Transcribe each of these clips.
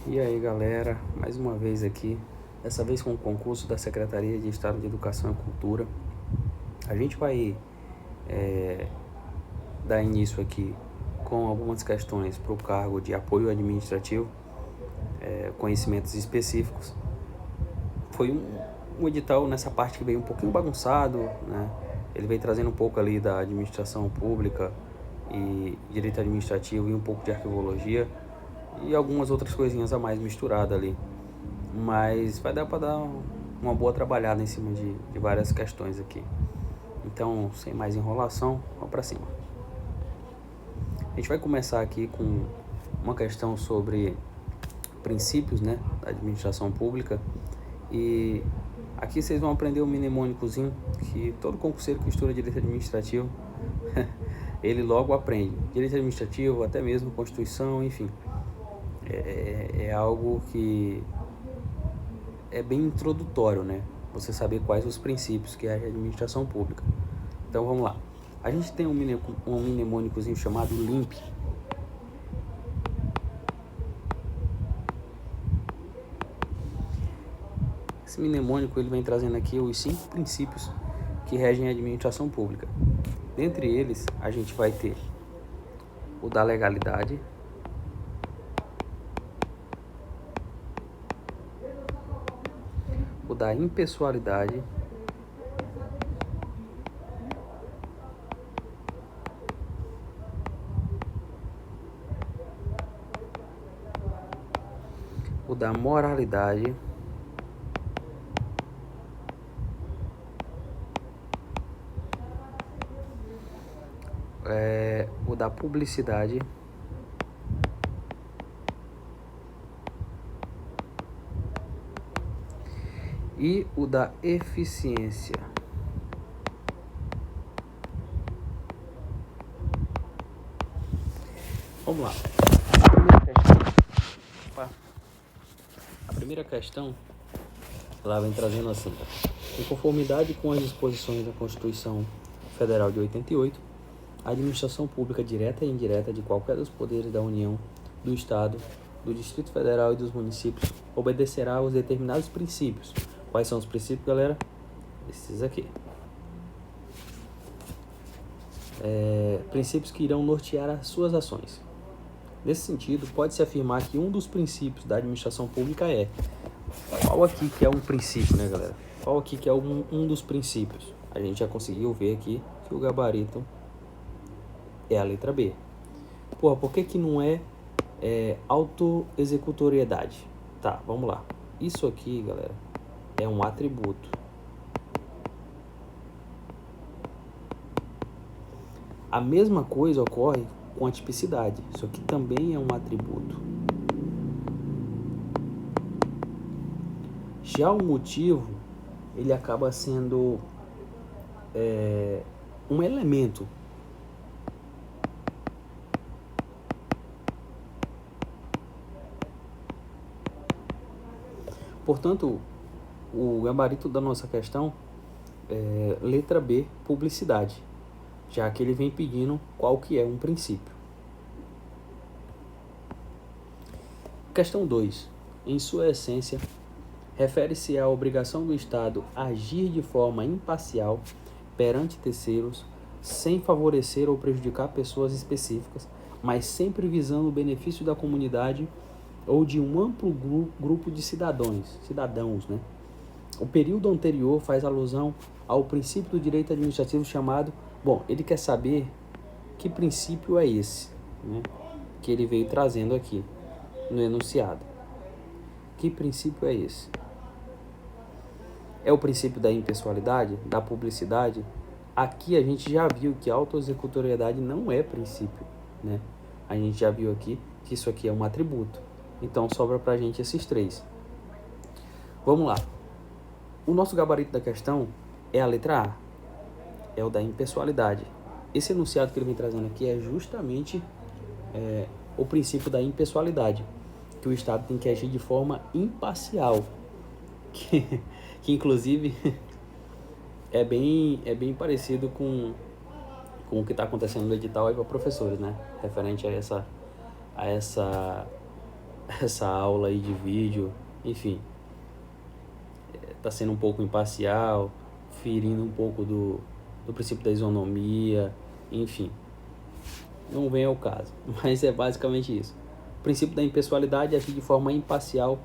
E aí galera, mais uma vez aqui, dessa vez com o concurso da Secretaria de Estado de Educação e Cultura. A gente vai dar início aqui com algumas questões para o cargo de apoio administrativo, conhecimentos específicos. Foi um edital nessa parte que veio um pouquinho bagunçado, né? Ele veio trazendo um pouco ali da administração pública e direito administrativo e um pouco de arquivologia e algumas outras coisinhas a mais misturadas ali, mas vai dar para dar uma boa trabalhada em cima de várias questões aqui. Então, sem mais enrolação, vamos para cima. A gente vai começar aqui com uma questão sobre princípios, né, da administração pública, e aqui vocês vão aprender o mnemônicozinho que todo concurseiro que estuda direito administrativo ele logo aprende. Direito administrativo, até mesmo Constituição, enfim. É algo que é bem introdutório, né? Você saber quais os princípios que é a administração pública. Então vamos lá. A gente tem um mnemônicozinho chamado LIMP. Esse mnemônico ele vem trazendo aqui os 5 princípios que regem a administração pública. Dentre eles, a gente vai ter o da legalidade, o da impessoalidade, o da moralidade, o da publicidade e o da eficiência. Vamos lá. A primeira questão, ela vem trazendo assim: em conformidade com as disposições da Constituição Federal de 88, a administração pública direta e indireta de qualquer dos poderes da União, do Estado, do Distrito Federal e dos municípios obedecerá aos determinados princípios. Quais são os princípios, galera? Esses aqui. Princípios que irão nortear as suas ações. Nesse sentido, pode-se afirmar que um dos princípios da administração pública é... Qual aqui que é um princípio, né, galera? Qual aqui que é um dos princípios? A gente já conseguiu ver aqui que o gabarito é a letra B. Porra, por que não é autoexecutoriedade? Tá, vamos lá. Isso aqui, galera, é um atributo. A mesma coisa ocorre com a tipicidade. Isso aqui também é um atributo. Já o motivo, ele acaba sendo um elemento. Portanto, o gabarito da nossa questão é letra B, publicidade, já que ele vem pedindo qual que é um princípio. Questão 2. Em sua essência, refere-se à obrigação do Estado agir de forma imparcial perante terceiros, sem favorecer ou prejudicar pessoas específicas, mas sempre visando o benefício da comunidade ou de um amplo grupo de cidadãos, né? O período anterior faz alusão ao princípio do direito administrativo chamado... Bom, ele quer saber que princípio é esse, né? Que ele veio trazendo aqui no enunciado. Que princípio é esse? É o princípio da impessoalidade, da publicidade? Aqui a gente já viu que a autoexecutoriedade não é princípio, né? A gente já viu aqui que isso aqui é um atributo. Então sobra pra gente esses 3. Vamos lá. O nosso gabarito da questão é a letra A. É o da impessoalidade. Esse enunciado que ele vem trazendo aqui é justamente o princípio da impessoalidade, que o Estado tem que agir de forma imparcial, que inclusive é bem parecido com o que está acontecendo no edital aí para professores, né? Referente a essa aula aí de vídeo, enfim, está sendo um pouco imparcial, ferindo um pouco do princípio da isonomia, enfim, não vem ao caso, mas é basicamente isso. O princípio da impessoalidade é agir de forma imparcial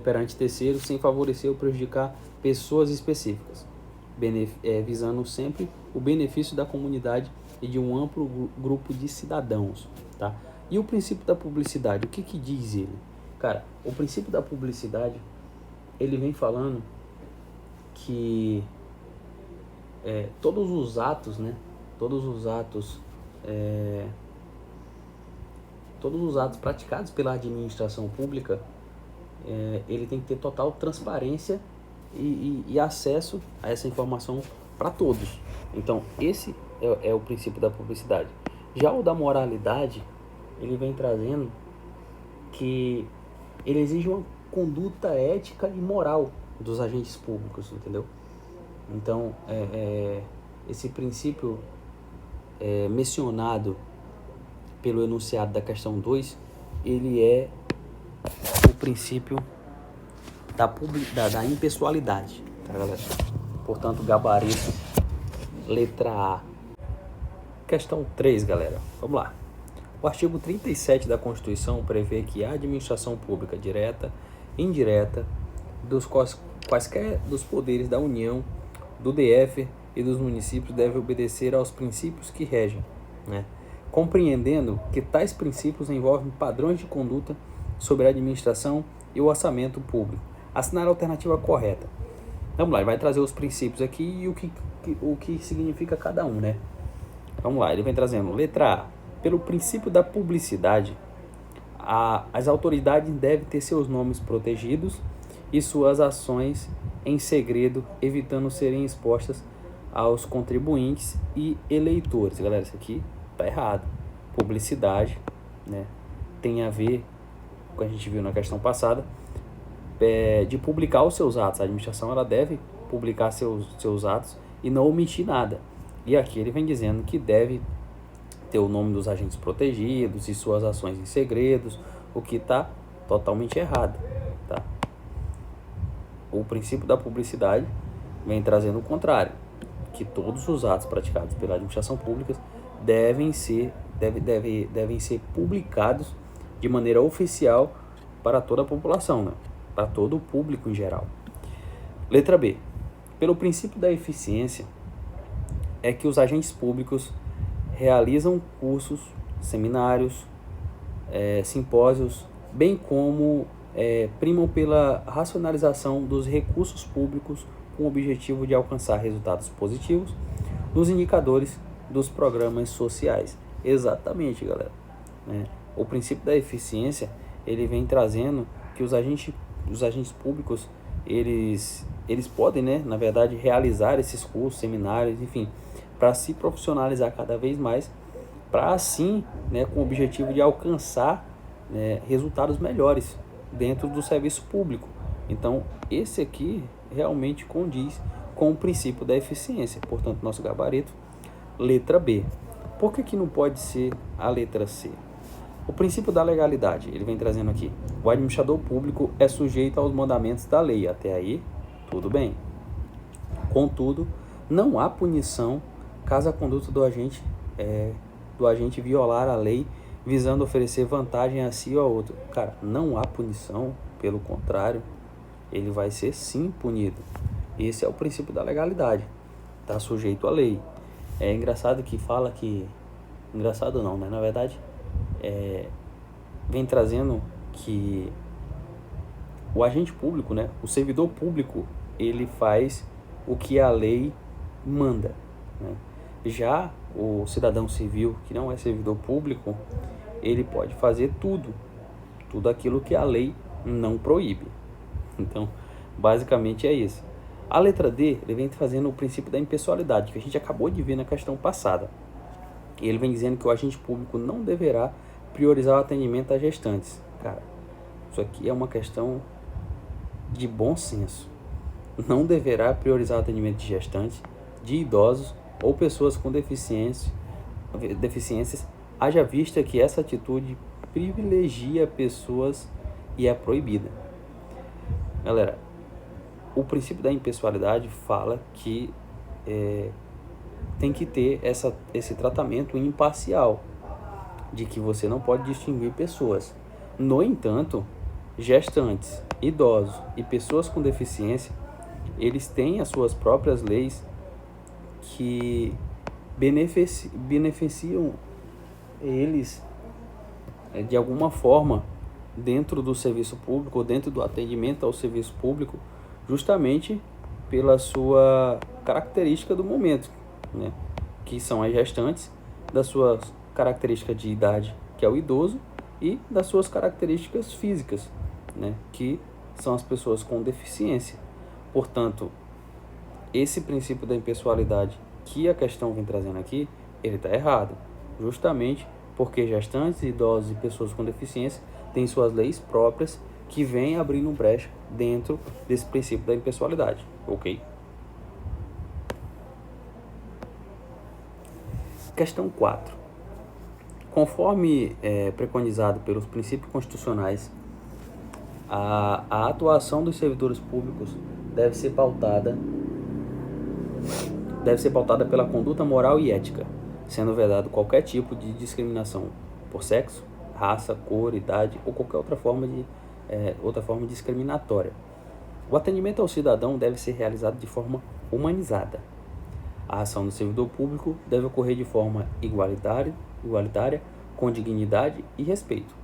perante terceiros, sem favorecer ou prejudicar pessoas específicas, visando sempre o benefício da comunidade e de um amplo grupo de cidadãos, tá? E o princípio da publicidade, o que diz ele? Cara, o princípio da publicidade, ele vem falando que todos os atos, né? Todos os atos praticados pela administração pública, ele tem que ter total transparência e acesso a essa informação para todos. Então, esse é o princípio da publicidade. Já o da moralidade, ele vem trazendo que ele exige uma conduta ética e moral dos agentes públicos, entendeu? Então, esse princípio mencionado pelo enunciado da questão 2, ele é o princípio da impessoalidade, tá, galera? Portanto, gabarito, letra A. Questão 3, galera. Vamos lá. O artigo 37 da Constituição prevê que a administração pública direta e indireta quaisquer dos poderes da União, do DF e dos municípios deve obedecer aos princípios que regem, né? Compreendendo que tais princípios envolvem padrões de conduta sobre a administração e o orçamento público. Assinar a alternativa correta. Vamos lá, ele vai trazer os princípios aqui e o que significa cada um, né? Vamos lá, ele vem trazendo letra A. Pelo princípio da publicidade, as autoridades devem ter seus nomes protegidos e suas ações em segredo, evitando serem expostas aos contribuintes e eleitores. Galera, isso aqui tá errado. Publicidade, né, tem a ver com o que a gente viu na questão passada, de publicar os seus atos. A administração ela deve publicar seus atos e não omitir nada. E aqui ele vem dizendo que deve ter o nome dos agentes protegidos e suas ações em segredos, o que está totalmente errado, tá? O princípio da publicidade vem trazendo o contrário, que todos os atos praticados pela administração pública devem ser publicados de maneira oficial para toda a população, né? Para todo o público em geral. Letra B. Pelo princípio da eficiência, é que os agentes públicos realizam cursos, seminários, simpósios, bem como primam pela racionalização dos recursos públicos com o objetivo de alcançar resultados positivos nos indicadores dos programas sociais. Exatamente, galera. O princípio da eficiência, ele vem trazendo que os agentes públicos, eles podem, né, na verdade, realizar esses cursos, seminários, enfim, para se profissionalizar cada vez mais, para assim, né, com o objetivo de alcançar, né, resultados melhores dentro do serviço público. Então, esse aqui realmente condiz com o princípio da eficiência. Portanto, nosso gabarito, letra B. Por que não pode ser a letra C? O princípio da legalidade, ele vem trazendo aqui. O administrador público é sujeito aos mandamentos da lei. Até aí, tudo bem. Contudo, não há punição caso a conduta do agente violar a lei visando oferecer vantagem a si ou a outro. Cara, não há punição, pelo contrário, ele vai ser sim punido. Esse é o princípio da legalidade. Está sujeito à lei. É engraçado que fala que... Engraçado não, né? Na verdade, vem trazendo que o agente público, né? O servidor público, ele faz o que a lei manda, né? Já o cidadão civil, que não é servidor público, ele pode fazer tudo aquilo que a lei não proíbe. Então, basicamente é isso. A letra D, ele vem fazendo o princípio da impessoalidade, que a gente acabou de ver na questão passada. E ele vem dizendo que o agente público não deverá priorizar o atendimento a gestantes. Cara, isso aqui é uma questão de bom senso. Não deverá priorizar o atendimento de gestantes, de idosos ou pessoas com deficiências, haja vista que essa atitude privilegia pessoas e é proibida. Galera, o princípio da impessoalidade fala que tem que ter esse tratamento imparcial, de que você não pode distinguir pessoas. No entanto, gestantes, idosos e pessoas com deficiência, eles têm as suas próprias leis que beneficiam eles de alguma forma dentro do serviço público ou dentro do atendimento ao serviço público, justamente pela sua característica do momento, né? Que são as gestantes, das suas características de idade, que é o idoso, e das suas características físicas, né? Que são as pessoas com deficiência. Portanto, esse princípio da impessoalidade que a questão vem trazendo aqui, ele está errado, justamente porque gestantes, idosos e pessoas com deficiência têm suas leis próprias que vêm abrindo brecha dentro desse princípio da impessoalidade, ok? Questão 4. Conforme preconizado pelos princípios constitucionais, a atuação dos servidores públicos deve ser pautada pela conduta moral e ética, sendo vedado qualquer tipo de discriminação por sexo, raça, cor, idade ou qualquer outra forma discriminatória. O atendimento ao cidadão deve ser realizado de forma humanizada. A ação do servidor público deve ocorrer de forma igualitária, com dignidade e respeito.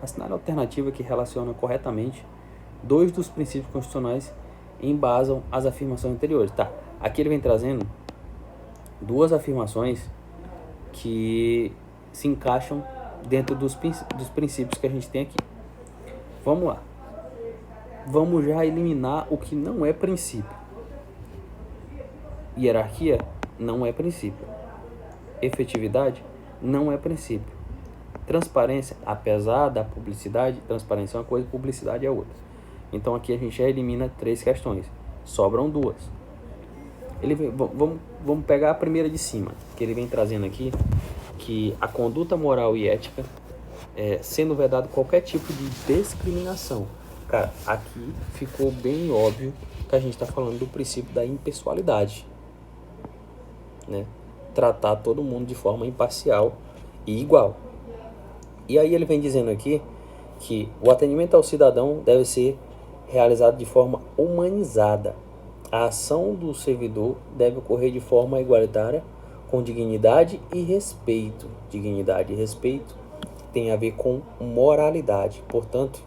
Assinar a alternativa que relaciona corretamente dois dos princípios constitucionais embasam as afirmações anteriores. Tá, aqui ele vem trazendo duas afirmações que se encaixam dentro dos princípios que a gente tem aqui. Vamos lá. Vamos já eliminar o que não é princípio. Hierarquia não é princípio. Efetividade não é princípio. Transparência, apesar da publicidade, transparência é uma coisa, publicidade é outra. Então aqui a gente já elimina 3 questões. Sobram 2. Vamos pegar a primeira de cima, que ele vem trazendo aqui, que a conduta moral e ética, sendo vedado qualquer tipo de discriminação. Cara, aqui ficou bem óbvio que a gente está falando do princípio da impessoalidade, né? Tratar todo mundo de forma imparcial e igual. E aí ele vem dizendo aqui que o atendimento ao cidadão deve ser realizado de forma humanizada. A ação do servidor deve ocorrer de forma igualitária, com dignidade e respeito. Dignidade e respeito tem a ver com moralidade. Portanto,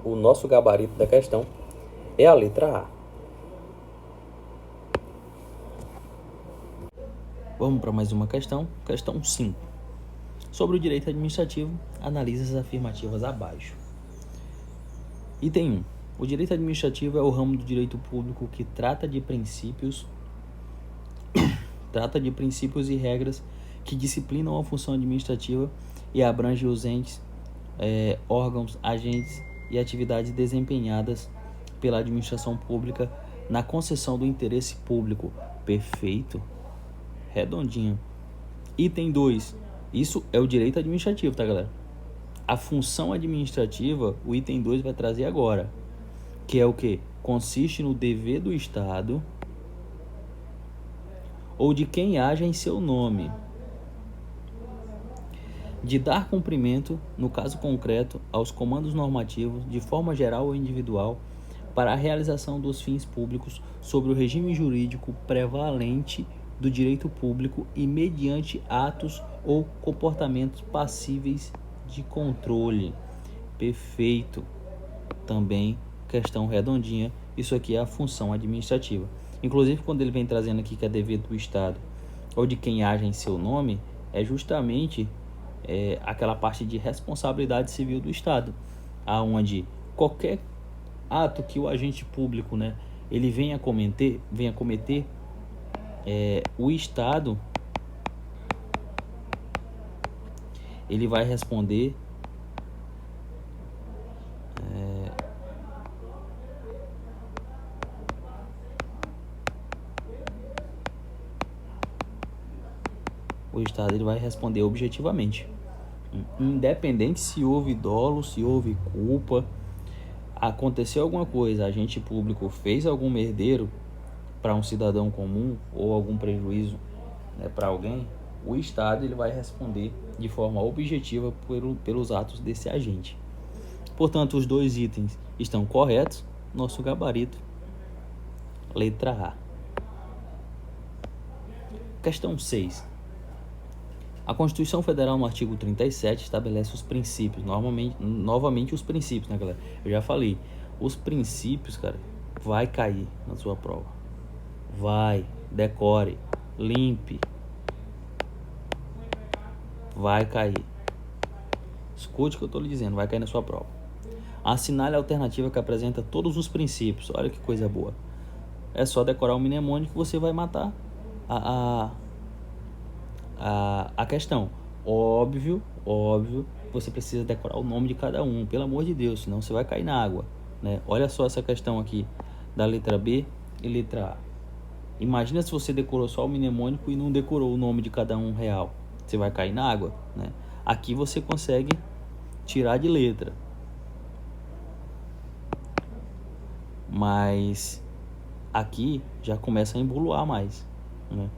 o nosso gabarito da questão é a letra A. Vamos para mais uma questão. Questão 5. Sobre o direito administrativo, analise as afirmativas abaixo. Item 1. O direito administrativo é o ramo do direito público que trata de princípios e regras que disciplinam a função administrativa e abrange os entes, órgãos, agentes e atividades desempenhadas pela administração pública na concessão do interesse público. Perfeito. Redondinho. Item 2. Isso é o direito administrativo, tá, galera? A função administrativa, o item 2 vai trazer agora, que é o que? Consiste no dever do Estado ou de quem haja em seu nome de dar cumprimento, no caso concreto, aos comandos normativos, de forma geral ou individual, para a realização dos fins públicos sobre o regime jurídico prevalente do direito público e mediante atos ou comportamentos passíveis de controle. Perfeito. Também questão redondinha. Isso aqui é a função administrativa. Inclusive, quando ele vem trazendo aqui que é dever do Estado ou de quem haja em seu nome, é justamente aquela parte de responsabilidade civil do Estado, aonde qualquer ato que o agente público, né, ele venha cometer, o Estado ele vai responder objetivamente. Independente se houve dolo, se houve culpa, aconteceu alguma coisa, agente público fez algum merdeiro para um cidadão comum ou algum prejuízo, né, para alguém, o Estado ele vai responder de forma objetiva pelos atos desse agente. Portanto, os dois itens estão corretos. Nosso gabarito, letra A. Questão 6. A Constituição Federal, no artigo 37, estabelece os princípios. Novamente os princípios, né, galera? Eu já falei. Os princípios, cara, vai cair na sua prova. Vai, decore, limpe. Vai cair. Escute o que eu estou lhe dizendo, vai cair na sua prova. Assinale a alternativa que apresenta todos os princípios. Olha que coisa boa. É só decorar o mnemônico que você vai matar a questão. Óbvio, você precisa decorar o nome de cada um, pelo amor de Deus, senão você vai cair na água, né? Olha só essa questão aqui da letra B e letra A. Imagina se você decorou só o mnemônico e não decorou o nome de cada um real. Você vai cair na água, né? Aqui você consegue tirar de letra. Mas aqui já começa a emboloar mais, né?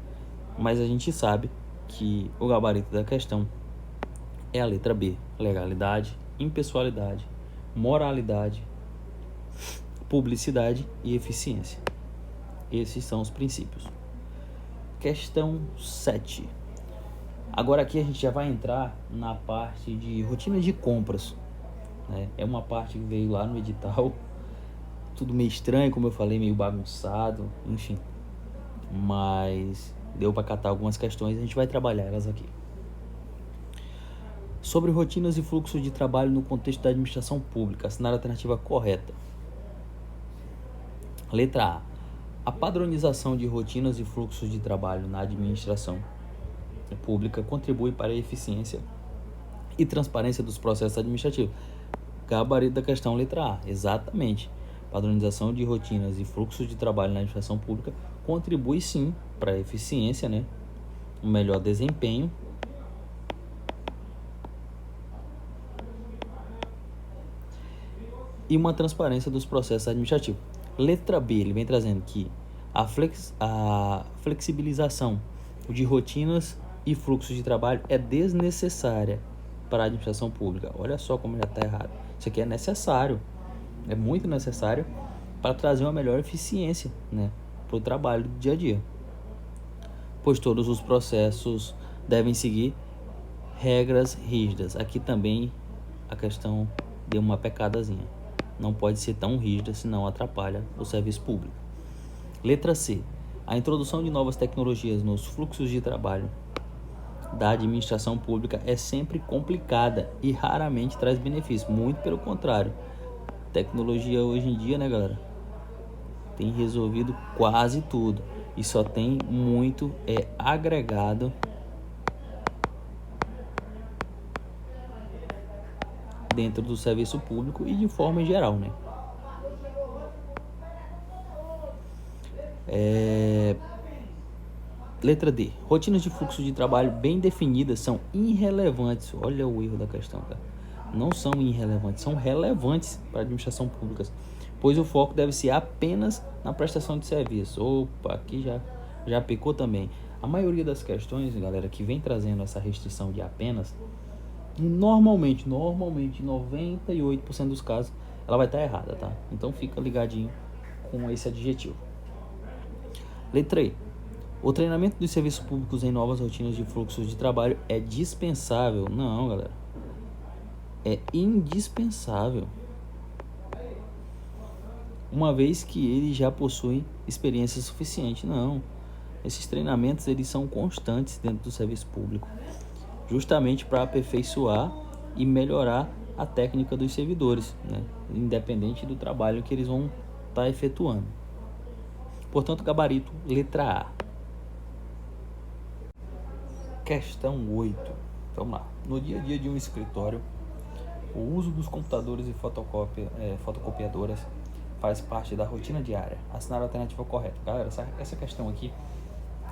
Mas a gente sabe que o gabarito da questão é a letra B: legalidade, impessoalidade, moralidade, publicidade e eficiência. Esses são os princípios. Questão 7. Agora aqui a gente já vai entrar na parte de rotina de compras, né? É uma parte que veio lá no edital, tudo meio estranho, como eu falei, meio bagunçado, enfim. Mas deu para catar algumas questões e a gente vai trabalhar elas aqui. Sobre rotinas e fluxos de trabalho no contexto da administração pública, assinar a alternativa correta. Letra A. A padronização de rotinas e fluxos de trabalho na administração pública contribui para a eficiência e transparência dos processos administrativos. Gabarito da questão, letra A. Exatamente. Padronização de rotinas e fluxos de trabalho na administração pública contribui sim para a eficiência, né? Um melhor desempenho e uma transparência dos processos administrativos. Letra B, ele vem trazendo que a flexibilização de rotinas e fluxos de trabalho é desnecessária para a administração pública. Olha só como já está errado. Isso aqui é necessário, é muito necessário para trazer uma melhor eficiência, né, para o trabalho do dia a dia. Pois todos os processos devem seguir regras rígidas. Aqui também a questão deu uma pecadazinha. Não pode ser tão rígida, senão atrapalha o serviço público. Letra C. A introdução de novas tecnologias nos fluxos de trabalho da administração pública é sempre complicada e raramente traz benefício. Muito pelo contrário. Tecnologia hoje em dia, né, galera, tem resolvido quase tudo e só tem muito agregado dentro do serviço público e de forma geral, né? Letra D. Rotinas de fluxo de trabalho bem definidas são irrelevantes. Olha o erro da questão, cara. Não são irrelevantes, são relevantes para a administração pública, pois o foco deve ser apenas na prestação de serviço. Opa, aqui já pecou também. A maioria das questões, galera, que vem trazendo essa restrição de apenas, normalmente, 98% dos casos, ela vai estar errada, tá? Então fica ligadinho com esse adjetivo. Letra E. O treinamento dos serviços públicos em novas rotinas de fluxos de trabalho é dispensável. Não, galera. É indispensável. Uma vez que eles já possuem experiência suficiente. Não. Esses treinamentos, eles são constantes dentro do serviço público, justamente para aperfeiçoar e melhorar a técnica dos servidores, né? Independente do trabalho que eles vão estar efetuando. Portanto, gabarito, letra A. Questão 8. Vamos lá. No dia a dia de um escritório, o uso dos computadores e fotocopiadoras faz parte da rotina diária. Assinar a alternativa correta. Galera, essa questão aqui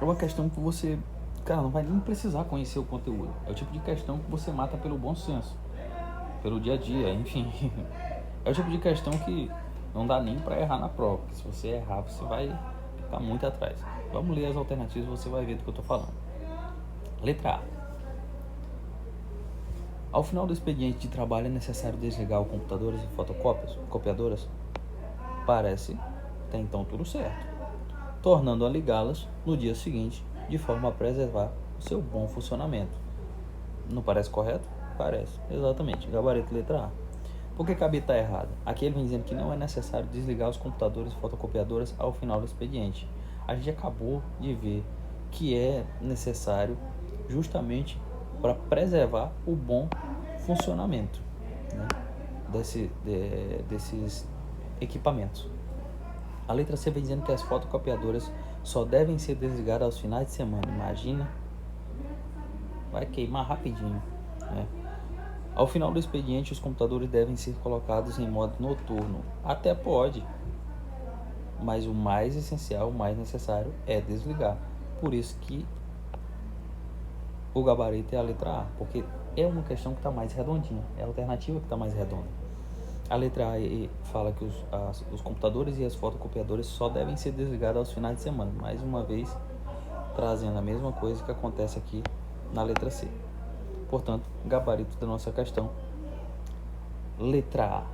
é uma questão que você cara, não vai nem precisar conhecer o conteúdo. É o tipo de questão que você mata pelo bom senso, pelo dia a dia, enfim. É o tipo de questão que não dá nem para errar na prova, porque se você errar, você vai ficar muito atrás. Vamos ler as alternativas e você vai ver do que eu tô falando. Letra A. Ao final do expediente de trabalho é necessário desligar os computadores e fotocopiadoras? Parece até então tudo certo, tornando a ligá-las no dia seguinte, de forma a preservar o seu bom funcionamento. Não parece correto? Parece, exatamente. Gabarito letra A. Por que cabe estar errada? Aqui ele vem dizendo que não é necessário desligar os computadores e fotocopiadoras ao final do expediente. A gente acabou de ver que é necessário justamente para preservar o bom funcionamento, né, desses equipamentos. A letra C vem dizendo que as fotocopiadoras só devem ser desligadas aos finais de semana. Imagina, vai queimar rapidinho, né? Ao final do expediente, os computadores devem ser colocados em modo noturno. Até pode, mas o mais essencial, o mais necessário é desligar. Por isso que o gabarito é a letra A, porque é uma questão que está mais redondinha, é a alternativa que está mais redonda. A letra A fala que os computadores e as fotocopiadoras só devem ser desligados aos finais de semana. Mais uma vez, trazendo a mesma coisa que acontece aqui na letra C. Portanto, gabarito da nossa questão, letra A.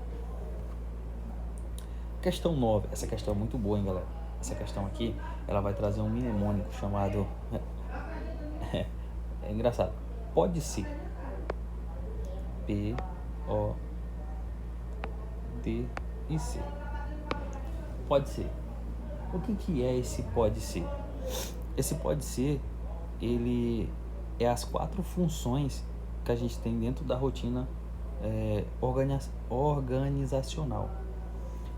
Questão 9. Essa questão é muito boa, hein, galera? Essa questão aqui, ela vai trazer um mnemônico chamado... é engraçado. Pode ser. P, O, D e C. Pode ser. O que é esse pode ser? Esse pode ser, ele é as 4 funções que a gente tem dentro da rotina organizacional.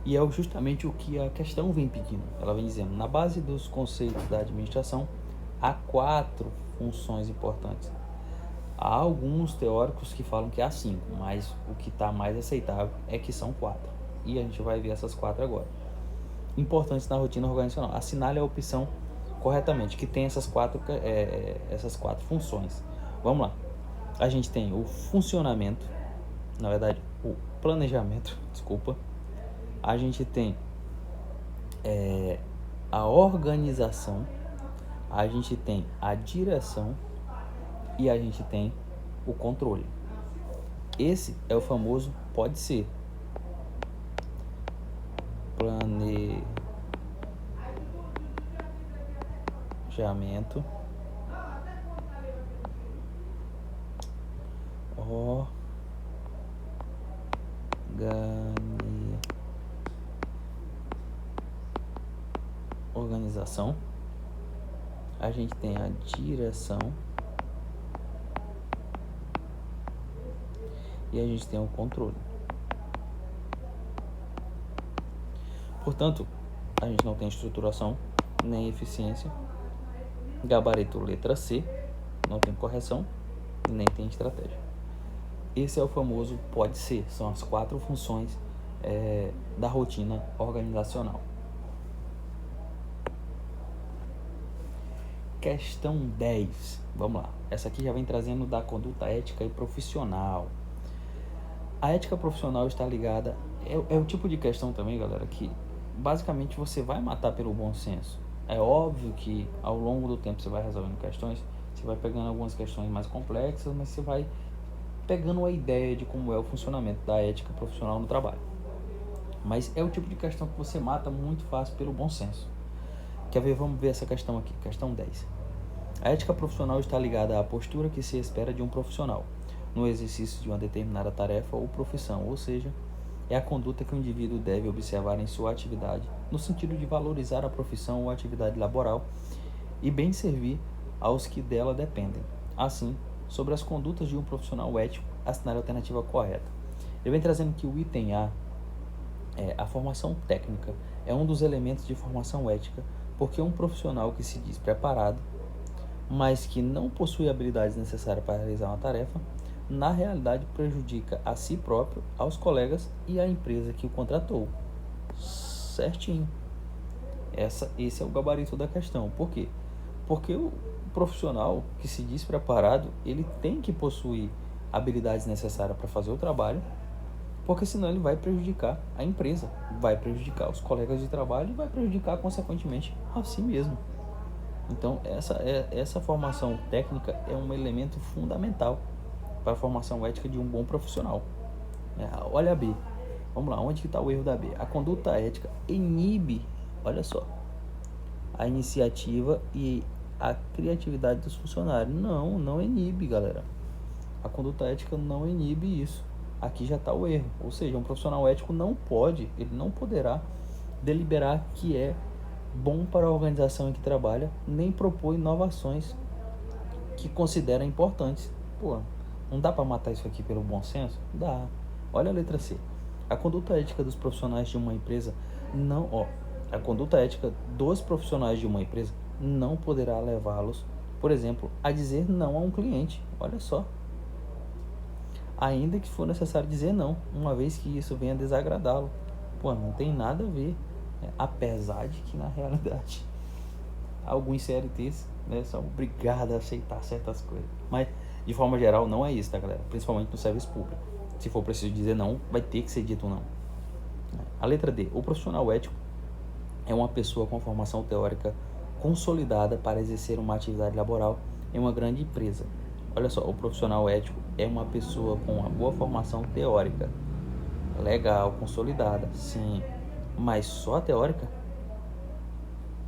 E é justamente o que a questão vem pedindo. Ela vem dizendo, na base dos conceitos da administração, há 4 funções importantes. Há alguns teóricos que falam que há 5, mas o que está mais aceitável é que são 4. E a gente vai ver essas 4 agora. Importantes na rotina organizacional. Assinale a opção corretamente, que tem essas 4 funções. Vamos lá. A gente tem o funcionamento, na verdade, o planejamento, desculpa. A gente tem a organização, a gente tem a direção e a gente tem o controle. Esse é o famoso pode ser. Planejamento, organização, a gente tem a direção e a gente tem o controle. Portanto, a gente não tem estruturação nem eficiência. Gabarito letra C, não tem correção nem tem estratégia. Esse é o famoso pode ser, são as 4 funções da rotina organizacional. Questão 10, vamos lá. Essa aqui já vem trazendo da conduta ética e profissional. A ética profissional está ligada, é o tipo de questão também, galera, que basicamente você vai matar pelo bom senso. É óbvio que ao longo do tempo você vai resolvendo questões, você vai pegando algumas questões mais complexas, mas você vai pegando a ideia de como é o funcionamento da ética profissional no trabalho. Mas é o tipo de questão que você mata muito fácil pelo bom senso. Quer ver? Vamos ver essa questão aqui, questão 10. A ética profissional está ligada à postura que se espera de um profissional no exercício de uma determinada tarefa ou profissão, ou seja, é a conduta que o indivíduo deve observar em sua atividade, no sentido de valorizar a profissão ou atividade laboral e bem servir aos que dela dependem. Assim, sobre as condutas de um profissional ético, assinale a alternativa correta. Ele vem trazendo que o item A, a formação técnica, é um dos elementos de formação ética, porque um profissional que se diz preparado, mas que não possui habilidades necessárias para realizar uma tarefa, na realidade prejudica a si próprio, aos colegas e à empresa que o contratou. Certinho. Esse é o gabarito da questão. Por quê? Porque profissional que se diz preparado, ele tem que possuir habilidades necessárias para fazer o trabalho, porque senão ele vai prejudicar a empresa, vai prejudicar os colegas de trabalho e vai prejudicar, consequentemente, a si mesmo. Então, essa formação técnica é um elemento fundamental para a formação ética de um bom profissional. Olha a B. Vamos lá, onde que está o erro da B? A conduta ética inibe, olha só, a iniciativa e a criatividade dos funcionários. Não inibe, galera. A conduta ética não inibe isso. Aqui já está o erro. Ou seja, um profissional ético ele não poderá deliberar que é bom para a organização em que trabalha, nem propor inovações que considera importantes. Pô, não dá para matar isso aqui pelo bom senso? Dá. Olha a letra C. A conduta ética dos profissionais de uma empresa a conduta ética dos profissionais de uma empresa não poderá levá-los, por exemplo, a dizer não a um cliente. Olha só. Ainda que for necessário dizer não, uma vez que isso venha desagradá-lo. Pô, não tem nada a ver. Apesar de que, na realidade, alguns CLTs, são obrigados a aceitar certas coisas. Mas, de forma geral, não é isso, tá, galera? Principalmente no serviço público. Se for preciso dizer não, vai ter que ser dito não. A letra D. O profissional ético é uma pessoa com formação teórica consolidada para exercer uma atividade laboral em uma grande empresa. Olha só, o profissional ético é uma pessoa com uma boa formação teórica. Legal, consolidada, sim. Mas só a teórica?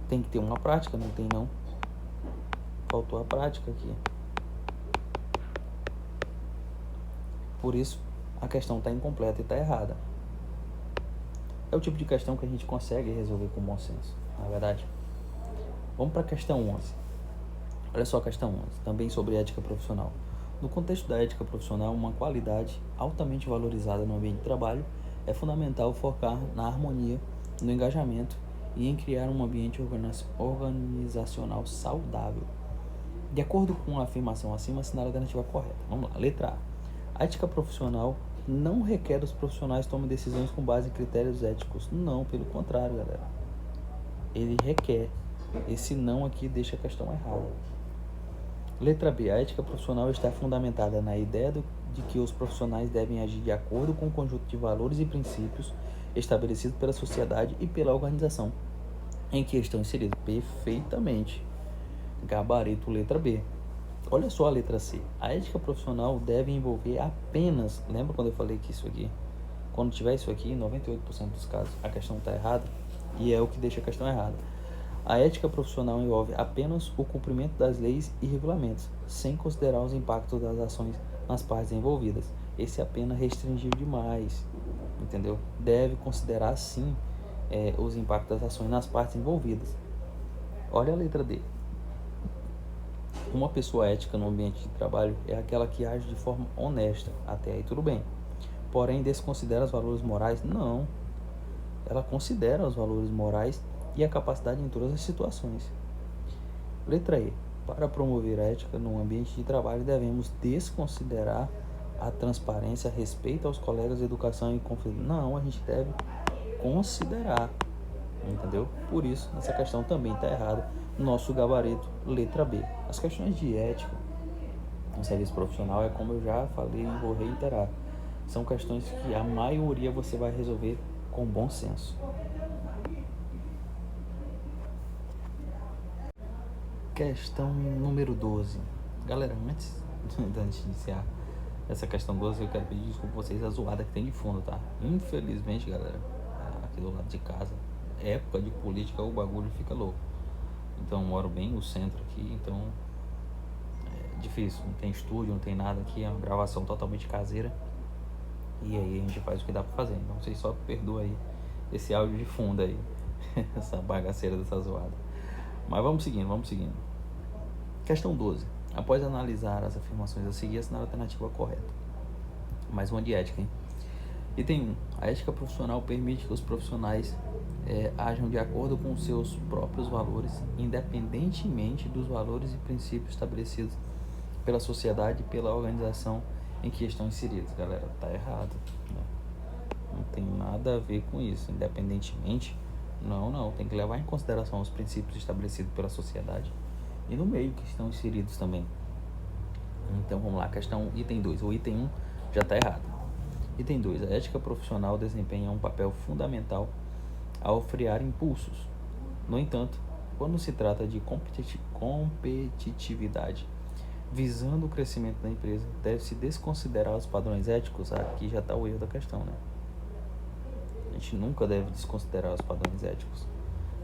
Tem que ter uma prática, não tem não? Faltou a prática aqui. Por isso, a questão está incompleta e está errada. É o tipo de questão que a gente consegue resolver com bom senso, na verdade. Vamos para a questão 11. Olha só a questão 11, também sobre ética profissional. No contexto da ética profissional, uma qualidade altamente valorizada no ambiente de trabalho é fundamental focar na harmonia, no engajamento e em criar um ambiente organizacional saudável. De acordo com a afirmação acima, assinale a alternativa correta. Vamos lá, letra A. A ética profissional não requer dos profissionais tomem decisões com base em critérios éticos. Não, pelo contrário, galera. Ele requer. Esse não aqui deixa a questão errada. Letra B. A ética profissional está fundamentada na ideia de que os profissionais devem agir de acordo com o conjunto de valores e princípios estabelecidos pela sociedade e pela organização em que estão inseridos. Perfeitamente. Gabarito letra B. Olha só a letra C. A ética profissional deve envolver apenas... Lembra quando eu falei que isso aqui? Quando tiver isso aqui, em 98% dos casos, a questão está errada. E é o que deixa a questão errada. A ética profissional envolve apenas o cumprimento das leis e regulamentos, sem considerar os impactos das ações nas partes envolvidas. Esse apenas restringiu demais, entendeu? Deve considerar, sim, os impactos das ações nas partes envolvidas. Olha a letra D. Uma pessoa ética no ambiente de trabalho é aquela que age de forma honesta. Até aí tudo bem. Porém, desconsidera os valores morais? Não. Ela considera os valores morais e a capacidade em todas as situações. Letra E. Para promover a ética no ambiente de trabalho, devemos desconsiderar a transparência, respeito aos colegas, educação e confiança. Não, a gente deve considerar, entendeu? Por isso, essa questão também está errada. Nosso gabarito, letra B. As questões de ética no serviço profissional é como eu já falei e vou reiterar. São questões que a maioria você vai resolver com bom senso. Questão número 12. Galera, antes de iniciar essa questão 12, eu quero pedir desculpa a vocês a zoada que tem de fundo, tá? Infelizmente, galera, aqui do lado de casa, época de política, o bagulho fica louco. Então, eu moro bem no centro aqui, então é difícil. Não tem estúdio, não tem nada aqui, é uma gravação totalmente caseira. E aí a gente faz o que dá pra fazer. Então, vocês só perdoam aí esse áudio de fundo aí, essa bagaceira dessa zoada. Mas vamos seguindo. Questão 12. Após analisar as afirmações a seguir, assinar a alternativa correta. Mais uma de ética, hein? Item 1. A ética profissional permite que os profissionais ajam de acordo com seus próprios valores, independentemente dos valores e princípios estabelecidos pela sociedade e pela organização em que estão inseridos. Galera, tá errado, né? Não tem nada a ver com isso. Independentemente, não. Tem que levar em consideração os princípios estabelecidos pela sociedade e no meio que estão inseridos também. Então vamos lá, questão item 2. O item 1 já está errado. Item 2. A ética profissional desempenha um papel fundamental ao frear impulsos. No entanto, quando se trata de competitividade visando o crescimento da empresa, deve-se desconsiderar os padrões éticos. Aqui já está o erro da questão, né? A gente nunca deve desconsiderar os padrões éticos,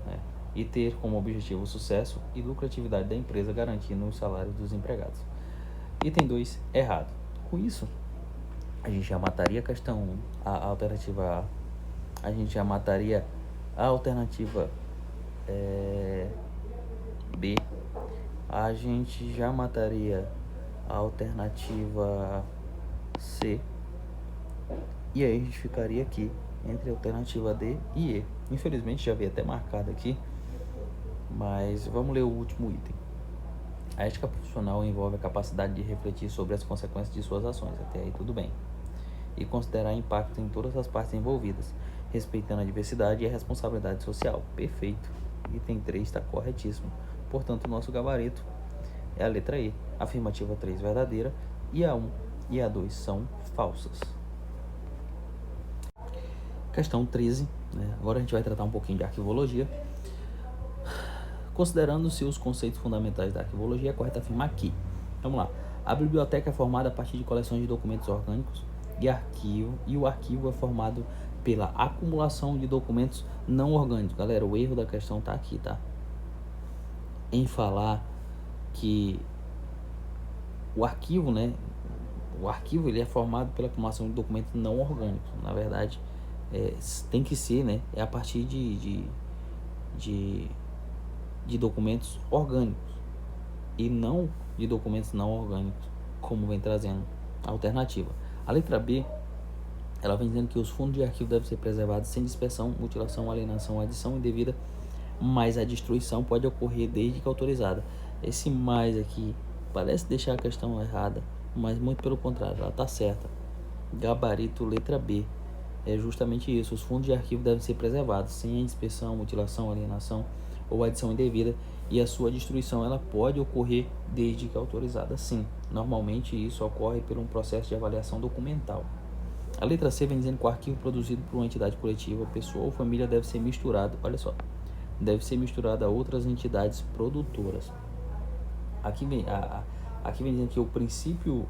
né? E ter como objetivo o sucesso e lucratividade da empresa, garantindo o salário dos empregados. Item 2, errado. Com isso, a gente já mataria a questão 1, a alternativa A. A gente já mataria a alternativa B. A gente já mataria a alternativa C. E aí a gente ficaria aqui entre a alternativa D e E. Infelizmente já veio até marcado aqui, mas vamos ler o último item. A ética profissional envolve a capacidade de refletir sobre as consequências de suas ações, até aí tudo bem, e considerar impacto em todas as partes envolvidas, respeitando a diversidade e a responsabilidade social. Perfeito. Item 3 está corretíssimo. Portanto, o nosso gabarito é a letra E. Afirmativa 3 verdadeira e a 1 e a 2 são falsas. Questão 13, né? Agora a gente vai tratar um pouquinho de arquivologia. Considerando-se os conceitos fundamentais da arquivologia, é correto afirmar que, vamos lá, a biblioteca é formada a partir de coleções de documentos orgânicos e o arquivo é formado pela acumulação de documentos não orgânicos. Galera, o erro da questão está aqui, tá? Em falar que o arquivo, né? O arquivo ele é formado pela acumulação de documentos não orgânicos. Na verdade, tem que ser, né? É a partir de documentos orgânicos e não de documentos não orgânicos, como vem trazendo a alternativa. A letra B, ela vem dizendo que os fundos de arquivo devem ser preservados sem dispersão, mutilação, alienação, adição indevida, mas a destruição pode ocorrer desde que autorizada. Esse mais aqui parece deixar a questão errada, mas muito pelo contrário, ela está certa. Gabarito letra B é justamente isso. Os fundos de arquivo devem ser preservados sem a dispersão, mutilação, alienação ou adição indevida, e a sua destruição ela pode ocorrer desde que autorizada, sim. Normalmente isso ocorre por um processo de avaliação documental. A letra C vem dizendo que o arquivo produzido por uma entidade coletiva, pessoa ou família deve ser misturado, olha só, deve ser misturado a outras entidades produtoras. Aqui vem dizendo que o princípio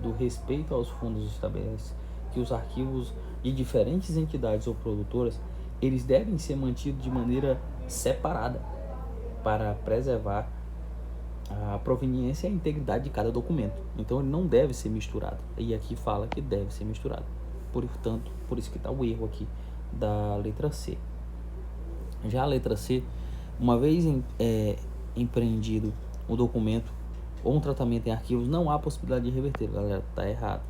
do respeito aos fundos estabelece que os arquivos de diferentes entidades ou produtoras, eles devem ser mantidos de maneira separada para preservar a proveniência e a integridade de cada documento. Então ele não deve ser misturado. E aqui fala que deve ser misturado. Portanto, por isso que está o erro aqui da letra C. Já a letra C, uma vez empreendido o documento ou um tratamento em arquivos, não há possibilidade de reverter. Galera, tá errado.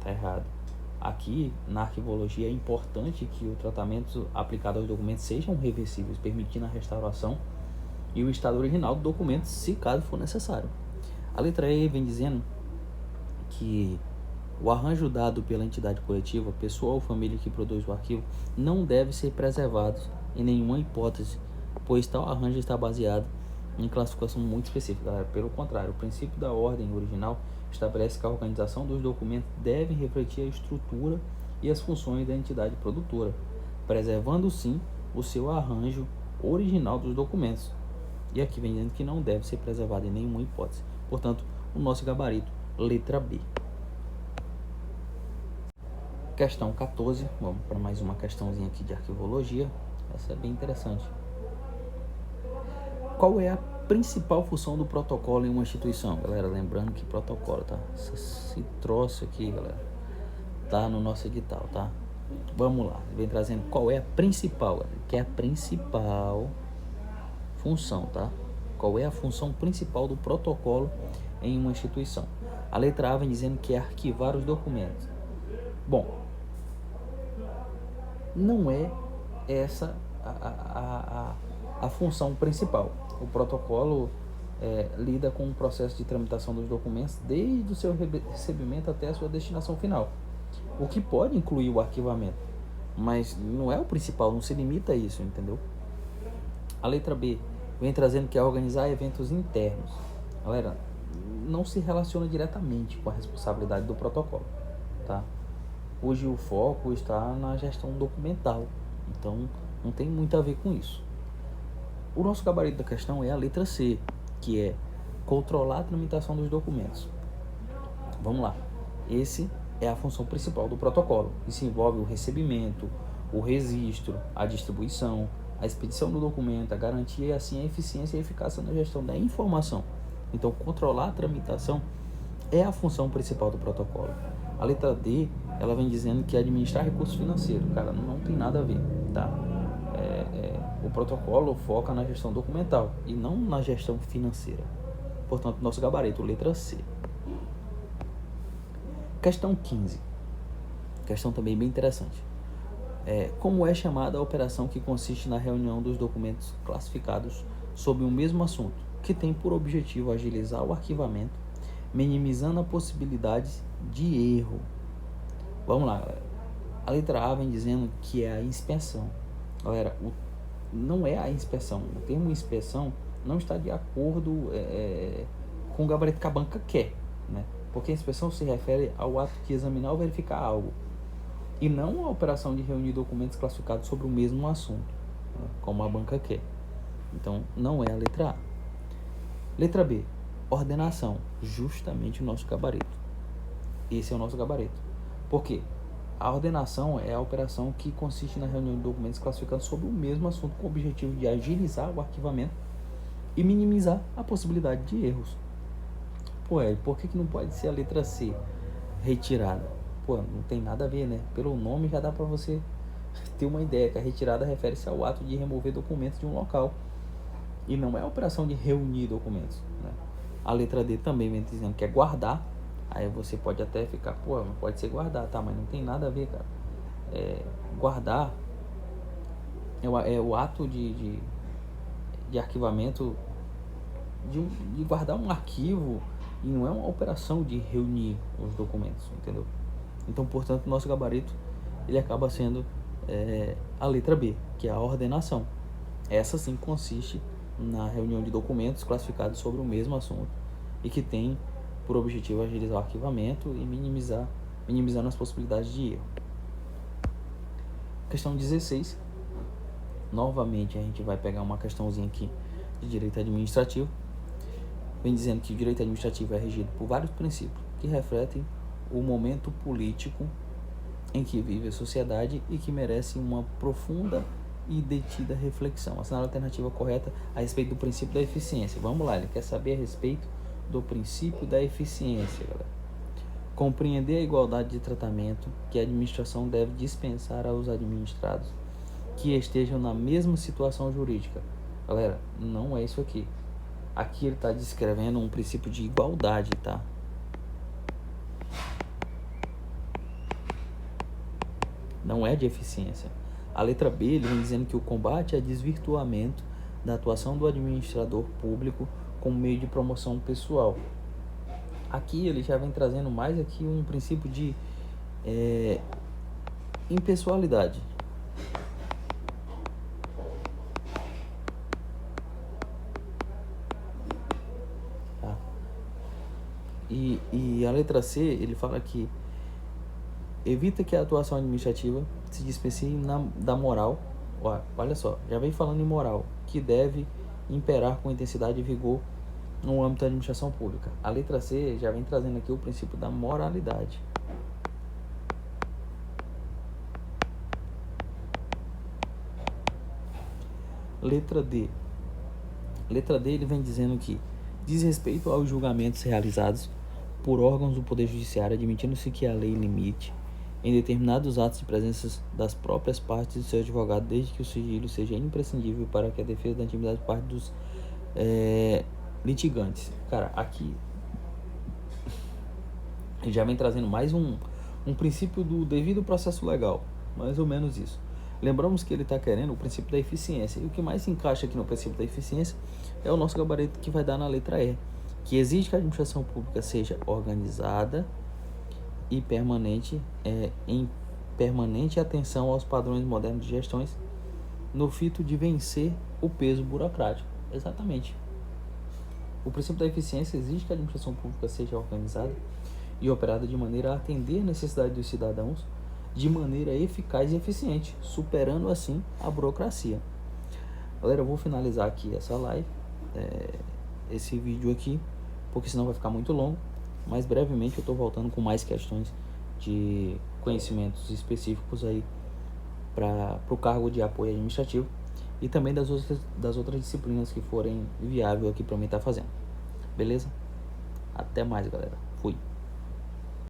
Tá errado. Aqui, na arquivologia, é importante que o tratamento aplicado aos documentos sejam reversíveis, permitindo a restauração e o estado original do documento, se caso for necessário. A letra E vem dizendo que o arranjo dado pela entidade coletiva, pessoa ou família que produz o arquivo, não deve ser preservado em nenhuma hipótese, pois tal arranjo está baseado em classificação muito específica. Galera, pelo contrário, o princípio da ordem original estabelece que a organização dos documentos deve refletir a estrutura e as funções da entidade produtora, preservando sim o seu arranjo original dos documentos. E aqui vem dizendo que não deve ser preservado em nenhuma hipótese. Portanto, o nosso gabarito, letra B. Questão 14, vamos para mais uma questãozinha aqui de arquivologia. Essa é bem interessante. Qual é a principal função do protocolo em uma instituição? Galera, lembrando que protocolo, tá? Esse troço aqui, galera, tá no nosso edital, tá? Vamos lá, vem trazendo qual é a principal, galera, que é a principal função, tá? Qual é a função principal do protocolo em uma instituição? A letra A vem dizendo que é arquivar os documentos. Bom, não é essa a função principal. O protocolo lida com o processo de tramitação dos documentos desde o seu recebimento até a sua destinação final, o que pode incluir o arquivamento, mas não é o principal, não se limita a isso, entendeu? A letra B vem trazendo que é organizar eventos internos. Galera, não se relaciona diretamente com a responsabilidade do protocolo, tá? Hoje o foco está na gestão documental, então não tem muito a ver com isso. O nosso gabarito da questão é a letra C, que é controlar a tramitação dos documentos. Vamos lá. Esse é a função principal do protocolo. Isso envolve o recebimento, o registro, a distribuição, a expedição do documento, a garantia e assim a eficiência e eficácia na gestão da informação. Então, controlar a tramitação é a função principal do protocolo. A letra D, ela vem dizendo que administrar recursos financeiros. Cara, não tem nada a ver, tá? O protocolo foca na gestão documental e não na gestão financeira. Portanto, nosso gabarito, letra C. Questão 15. Questão também bem interessante. Como é chamada a operação que consiste na reunião dos documentos classificados sobre o mesmo assunto, que tem por objetivo agilizar o arquivamento, minimizando a possibilidade de erro? Vamos lá, galera. A letra A vem dizendo que é a inspeção. Galera, não é a inspeção. O termo inspeção não está de acordo com o gabarito que a banca quer, né? Porque a inspeção se refere ao ato de examinar ou verificar algo, e não a operação de reunir documentos classificados sobre o mesmo assunto, né, como a banca quer. Então, não é a letra A. Letra B, ordenação, justamente o nosso gabarito. Esse é o nosso gabarito. Por quê? A ordenação é a operação que consiste na reunião de documentos classificados sobre o mesmo assunto com o objetivo de agilizar o arquivamento e minimizar a possibilidade de erros. Pô, por que não pode ser a letra C, retirada? Pô, não tem nada a ver, né? Pelo nome já dá para você ter uma ideia que a retirada refere-se ao ato de remover documentos de um local e não é a operação de reunir documentos, né? A letra D também vem dizendo que é guardar. Aí você pode até ficar, pô, pode ser guardar, tá? Mas não tem nada a ver, cara. Guardar é o ato de arquivamento, de guardar um arquivo, e não é uma operação de reunir os documentos, entendeu? Então, portanto, nosso gabarito ele acaba sendo a letra B, que é a ordenação. Essa sim consiste na reunião de documentos classificados sobre o mesmo assunto e que tem por objetivo agilizar o arquivamento e minimizando as possibilidades de erro. Questão 16. Novamente a gente vai pegar uma questãozinha aqui de direito administrativo. Vem dizendo que o direito administrativo é regido por vários princípios que refletem o momento político em que vive a sociedade e que merece uma profunda e detida reflexão. Assinala a alternativa correta a respeito do princípio da eficiência. Vamos lá, ele quer saber a respeito do princípio da eficiência, galera. Compreender a igualdade de tratamento que a administração deve dispensar aos administrados que estejam na mesma situação jurídica. Galera, não é isso aqui. Aqui ele está descrevendo um princípio de igualdade, tá? Não é de eficiência. A letra B, ele vem dizendo que o combate a desvirtuamento da atuação do administrador público como meio de promoção pessoal. Aqui ele já vem trazendo mais aqui um princípio de impessoalidade. Tá? E a letra C, ele fala que evita que a atuação administrativa se dispensie da moral. Olha só, já vem falando em moral, que deve imperar com intensidade e vigor no âmbito da administração pública. A letra C já vem trazendo aqui o princípio da moralidade. Letra D. Letra D, ele vem dizendo que diz respeito aos julgamentos realizados por órgãos do Poder Judiciário, admitindo-se que a lei limite em determinados atos de presença das próprias partes do seu advogado, desde que o sigilo seja imprescindível para que a defesa da intimidade parte dos litigantes. Cara, aqui já vem trazendo mais um princípio do devido processo legal, mais ou menos isso. Lembramos que ele está querendo o princípio da eficiência, e o que mais se encaixa aqui no princípio da eficiência é o nosso gabarito que vai dar na letra E, que exige que a administração pública seja organizada e em permanente atenção aos padrões modernos de gestões, no fito de vencer o peso burocrático. Exatamente. O princípio da eficiência exige que a administração pública seja organizada e operada de maneira a atender a necessidade dos cidadãos de maneira eficaz e eficiente, superando assim a burocracia. Galera, eu vou finalizar aqui essa live, esse vídeo aqui, porque senão vai ficar muito longo, mas brevemente eu estou voltando com mais questões de conhecimentos específicos aí para o cargo de apoio administrativo e também das outras disciplinas que forem viável aqui para mim estar fazendo. Beleza? Até mais, galera. Fui.